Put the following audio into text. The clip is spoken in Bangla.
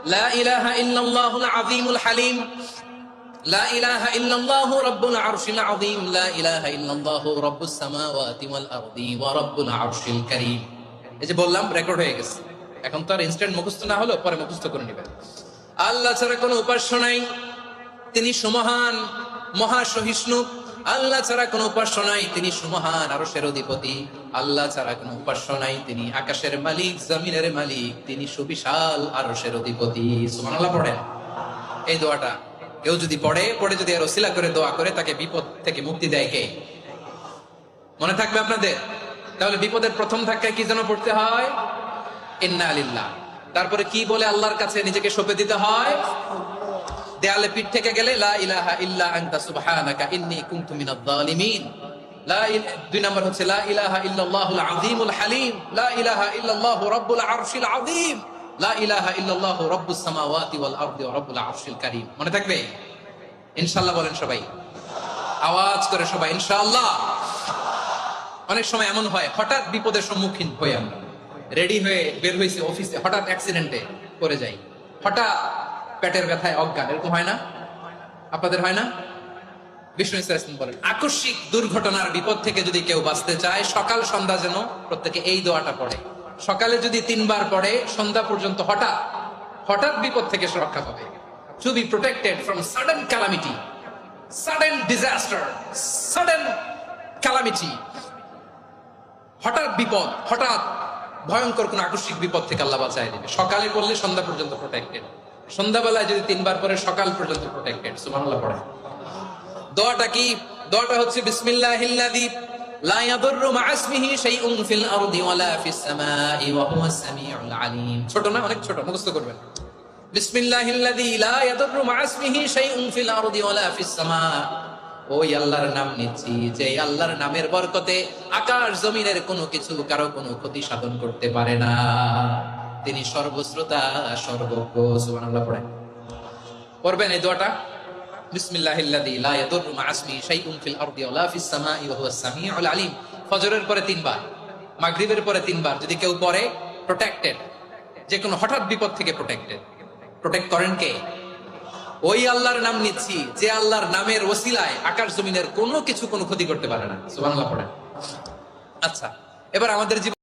লা ইলাহা ইল্লাল্লাহুল আযীমুল হালিম, লা ইলাহা ইল্লাল্লাহু রাব্বুল আরশিল আযীম, লা ইলাহা ইল্লাল্লাহু রাব্বুস সামাওয়াতি ওয়াল আরদি ওয়া রাব্বুল আরশিল কারীম। এই যে বললাম, রেকর্ড হয়ে গেছে। এখন তো আর ইনস্ট্যান্ট মুখস্থ না হলো, পরে মুখস্থ করে নেবেন। আল্লাহ ছাড়া কোনো উপাস্য নাই, তিনি সুমহান, মহাসহিষ্ণু। আল্লাহ ছাড়া কোনো উপাস্য নাই, তিনি সুমহান, আরশের অধিপতি। আল্লাহ ছাড়া কোনো উপাস্য নাই, তিনি আকাশের মালিক, জমিনের মালিক, তিনি সুবিশাল আরশের অধিপতি। সুবহানাল্লাহ পড়েন। এই দোয়াটা কেউ যদি পড়ে যদি আর ওসিলা করে দোয়া করে, তাকে বিপদ থেকে মুক্তি দেয় কে? মনে থাকবে আপনাদের? তাহলে বিপদের প্রথম ধাক্কায় কি যেন পড়তে হয়? ইন্না লিল্লাহ। তারপরে কি বলে আল্লাহর কাছে নিজেকে সঁপে দিতে হয়? দেয়ালে পিঠ থেকে গেলে লা ইলাহা ইল্লা আনতা সুবহানাকা ইন্নী কুনতু মিনাজ জালিমিন। দুই নম্বর হচ্ছে লা ইলাহা ইল্লাল্লাহুল আযীমুল হালিম, লা ইলাহা ইল্লাল্লাহু রাব্বুল আরশিল আযীম, লা ইলাহা ইল্লাল্লাহু রাব্বুস সামাওয়াতি ওয়াল আরদি ওয়া রাব্বুল আরশিল কারীম। মনে থাকবে? ইনশাআল্লাহ বলেন সবাই, আওয়াজ করে সবাই ইনশাআল্লাহ। অনেক সময় এমন হয়, হঠাৎ বিপদের সম্মুখীন হই আমরা, রেডি হয়ে বের হয়েছি অফিসে, হঠাৎ অ্যাক্সিডেন্টে পড়ে যাই, হঠাৎ পেটের ব্যথায় অজ্ঞান, এরকম হয় না? আপনাদের হয় না? বিষ্ণু ইসলাম বলেন, আকস্মিক দুর্ঘটনার বিপদ থেকে যদি কেউ বাঁচতে চায়, সকাল সন্ধ্যা যেন প্রত্যেকে এই দোয়াটা পড়ে। সকালে যদি 3 বার পড়ে, সন্ধ্যা পর্যন্ত হঠাৎ বিপদ থেকে সে রক্ষা পাবে। To be protected from sudden calamity, sudden disaster, sudden calamity. হঠাৎ বিপদ, হঠাৎ ভয়ঙ্কর কোন আকস্মিক বিপদ থেকে আল্লাহ বাঁচায় দিবে। সকালে পড়লে সন্ধ্যা পর্যন্ত প্রোটেক্টেড, সন্ধ্যাবেলায় যদি 3 বার পরে সকাল পর্যন্ত প্রোটেক্টেড। সুবহানাল্লাহ পড়ে। দোয়াটা কি? দোয়াটা হচ্ছে বিসমিল্লাহিল্লাযী লা ইয়াদুররু মা ইসমিহি শাইউন ফিল আরদি ওয়ালা ফিস সামাই ওয়া হুয়াস সামিউল আলীম। ছোট না? অনেক ছোট, মুখস্থ করবেন। বিসমিল্লাহিল্লাযী লা ইয়াদুররু মা ইসমিহি শাইউন ফিল আরদি ওয়ালা ফিস সামা। ওই আল্লাহর নাম নিচ্ছি, যে আল্লাহর নামের বরকতে আকাশ জমিনের কোনো কিছু কারো কোনো ক্ষতি সাধন করতে পারে না। তিনি সর্বশ্রোতা, সর্বজ্ঞ। সুবহানাল্লাহ পড়েন। পড়বেন এই দোয়াটা, বিসমিল্লাহিল্লাযী লা ইয়াদুররু মা ইসমিহি শাইউন ফিল আরদি ওয়ালা ফিস সামাই ওয়া হুয়াস সামিউল আলীম। ফজরের পরে 3 বার, মাগরিবের পরে 3 বার যদি কেউ পড়ে, প্রোটেক্টেড। যে কোনো হঠাৎ বিপদ থেকে প্রোটেক্টেড। প্রোটেক্ট করেন কে? ওই আল্লাহর নাম নিচ্ছি, যে আল্লাহর নামের ওসিলায় আকাশ জমিনের কোনো কিছু কোনো ক্ষতি করতে পারে না। সুবহানাল্লাহ পড়েন। আচ্ছা, এবার আমাদের জীবন